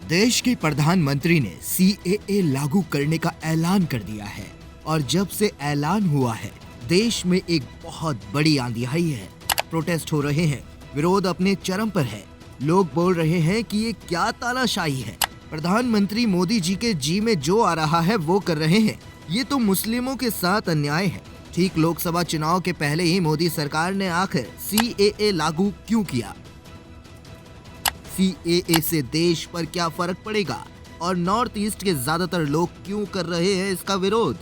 देश के प्रधानमंत्री ने सीएए लागू करने का ऐलान कर दिया है और जब से ऐलान हुआ है देश में एक बहुत बड़ी आंधी आई है। प्रोटेस्ट हो रहे हैं, विरोध अपने चरम पर है। लोग बोल रहे हैं कि ये क्या तानाशाही है। प्रधानमंत्री मोदी जी के जी में जो आ रहा है वो कर रहे हैं। ये तो मुस्लिमों के साथ अन्याय है। ठीक लोकसभा चुनाव के पहले ही मोदी सरकार ने आखिर सीएए लागू क्यों किया? सीएए से देश पर क्या फर्क पड़ेगा और नॉर्थ ईस्ट के ज्यादातर लोग क्यों कर रहे हैं इसका विरोध?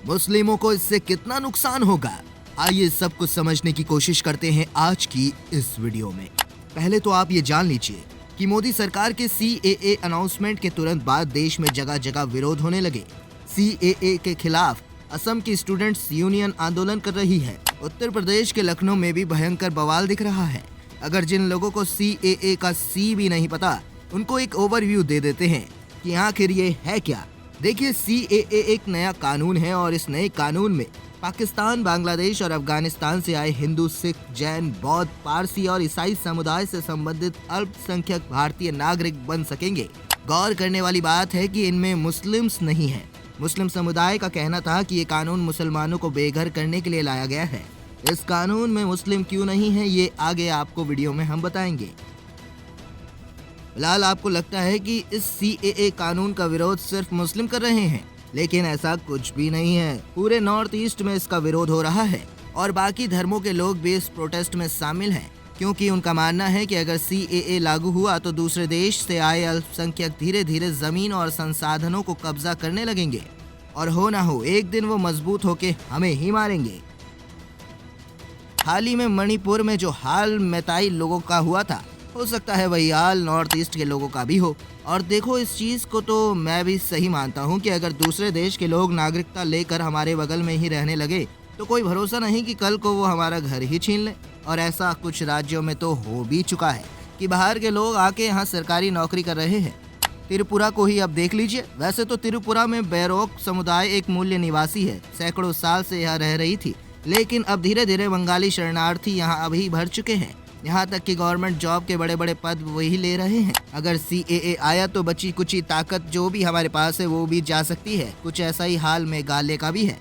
मुस्लिमों को इससे कितना नुकसान होगा? आइए सब कुछ समझने की कोशिश करते हैं आज की इस वीडियो में। पहले तो आप ये जान लीजिए कि मोदी सरकार के सीएए अनाउंसमेंट के तुरंत बाद देश में जगह जगह विरोध होने लगे। सीएए के खिलाफ असम की स्टूडेंट्स यूनियन आंदोलन कर रही है। उत्तर प्रदेश के लखनऊ में भी भयंकर बवाल दिख रहा है। अगर जिन लोगों को सीएए का सी भी नहीं पता, उनको एक ओवरव्यू दे देते हैं कि आखिर ये है क्या। देखिए, सीएए एक नया कानून है और इस नए कानून में पाकिस्तान, बांग्लादेश और अफगानिस्तान से आए हिंदू, सिख, जैन, बौद्ध, पारसी और ईसाई समुदाय से संबंधित अल्पसंख्यक भारतीय नागरिक बन सकेंगे। गौर करने वाली बात है कि इनमें मुस्लिम्स नहीं है। मुस्लिम समुदाय का कहना था कि ये कानून मुसलमानों को बेघर करने के लिए लाया गया है। इस कानून में मुस्लिम क्यों नहीं है, ये आगे आपको वीडियो में हम बताएंगे। फिलहाल आपको लगता है कि इस सीएए कानून का विरोध सिर्फ मुस्लिम कर रहे हैं, लेकिन ऐसा कुछ भी नहीं है। पूरे नॉर्थ ईस्ट में इसका विरोध हो रहा है और बाकी धर्मों के लोग भी इस प्रोटेस्ट में शामिल हैं, क्योंकि उनका मानना है कि अगर सीएए लागू हुआ तो दूसरे देश से आए अल्पसंख्यक धीरे धीरे जमीन और संसाधनों को कब्जा करने लगेंगे और हो ना हो एक दिन वो मजबूत होके हमें ही मारेंगे। हाल ही में मणिपुर में जो हाल मैताई लोगों का हुआ था, हो सकता है वही हाल नॉर्थ ईस्ट के लोगों का भी हो। और देखो, इस चीज़ को तो मैं भी सही मानता हूँ कि अगर दूसरे देश के लोग नागरिकता लेकर हमारे बगल में ही रहने लगे तो कोई भरोसा नहीं कि कल को वो हमारा घर ही छीन ले। और ऐसा कुछ राज्यों में तो हो भी चुका है कि बाहर के लोग आके यहाँ सरकारी नौकरी कर रहे हैं। त्रिपुरा को ही अब देख लीजिए। वैसे तो त्रिपुरा में बैरोक समुदाय एक मूल्य निवासी है, सैकड़ों साल से यहाँ रह रही थी, लेकिन अब धीरे धीरे बंगाली शरणार्थी यहाँ अभी भर चुके हैं। यहाँ तक कि गवर्नमेंट जॉब के बड़े बड़े पद वही ले रहे हैं। अगर सीएए आया तो बची कुची ताकत जो भी हमारे पास है वो भी जा सकती है। कुछ ऐसा ही हाल मेघालय का भी है।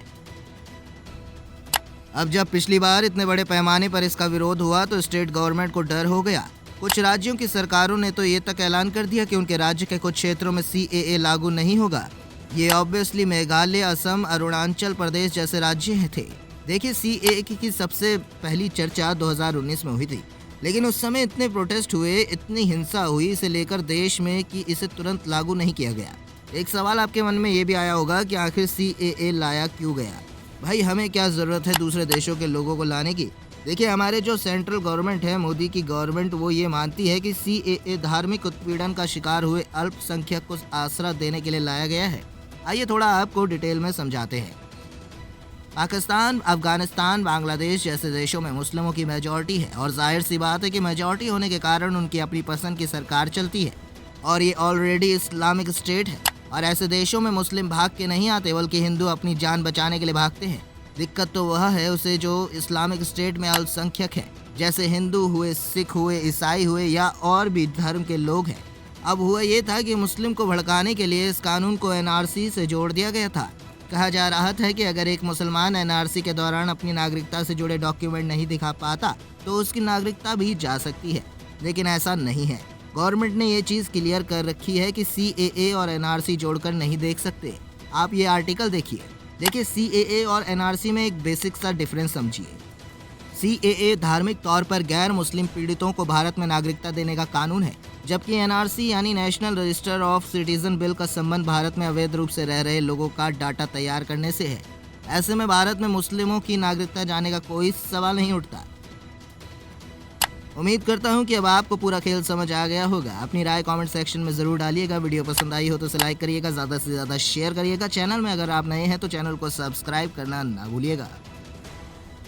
अब जब पिछली बार इतने बड़े पैमाने पर इसका विरोध हुआ तो स्टेट गवर्नमेंट को डर हो गया। कुछ राज्यों की सरकारों ने तो ये तक ऐलान कर दिया कि उनके राज्य के कुछ क्षेत्रों में सीएए लागू नहीं होगा। ये ऑब्वियसली मेघालय, असम, अरुणाचल प्रदेश जैसे राज्य थे। देखिए, सीएए की सबसे पहली चर्चा 2019 में हुई थी, लेकिन उस समय इतने प्रोटेस्ट हुए, इतनी हिंसा हुई इसे लेकर देश में कि इसे तुरंत लागू नहीं किया गया। एक सवाल आपके मन में ये भी आया होगा कि आखिर सीएए लाया क्यों गया? भाई, हमें क्या ज़रूरत है दूसरे देशों के लोगों को लाने की? देखिए, हमारे जो सेंट्रल गवर्नमेंट है, मोदी की गवर्नमेंट, वो ये मानती है कि सीएए धार्मिक उत्पीड़न का शिकार हुए अल्पसंख्यक को आसरा देने के लिए लाया गया है। आइए थोड़ा आपको डिटेल में समझाते हैं। पाकिस्तान, अफगानिस्तान, बांग्लादेश जैसे देशों में मुस्लिमों की मेजॉरिटी है और जाहिर सी बात है कि मेजॉरिटी होने के कारण उनकी अपनी पसंद की सरकार चलती है और ये ऑलरेडी इस्लामिक स्टेट है। और ऐसे देशों में मुस्लिम भाग के नहीं आते, बल्कि हिंदू अपनी जान बचाने के लिए भागते हैं। दिक्कत तो वह है उसे जो इस्लामिक स्टेट में अल्पसंख्यक है, जैसे हिंदू हुए, सिख हुए, ईसाई हुए या और भी धर्म के लोग हैं। अब हुआ ये था कि मुस्लिम को भड़काने के लिए इस कानून को एनआरसी से जोड़ दिया गया था। कहा जा रहा था कि अगर एक मुसलमान एनआरसी के दौरान अपनी नागरिकता से जुड़े डॉक्यूमेंट नहीं दिखा पाता तो उसकी नागरिकता भी जा सकती है, लेकिन ऐसा नहीं है। गवर्नमेंट ने ये चीज़ क्लियर कर रखी है कि सीएए और एनआरसी जोड़कर नहीं देख सकते। आप ये आर्टिकल देखिए, सीएए और एनआरसी में एक बेसिक सा डिफरेंस समझिए। सीएए धार्मिक तौर पर गैर मुस्लिम पीड़ितों को भारत में नागरिकता देने का कानून है, जबकि एनआरसी यानी national register of citizen bill का संबंध भारत में अवैध रूप से रह रहे लोगों का डाटा तैयार करने से है। ऐसे में भारत में मुस्लिमों की नागरिकता जाने का कोई सवाल नहीं उठता। उम्मीद करता हूं कि अब आपको पूरा खेल समझ आ गया होगा। अपनी राय कमेंट सेक्शन में ज़रूर डालिएगा। वीडियो पसंद आई हो तो इसे लाइक करिएगा, ज़्यादा से ज़्यादा शेयर करिएगा। चैनल में अगर आप नए हैं तो चैनल को सब्सक्राइब करना ना भूलिएगा।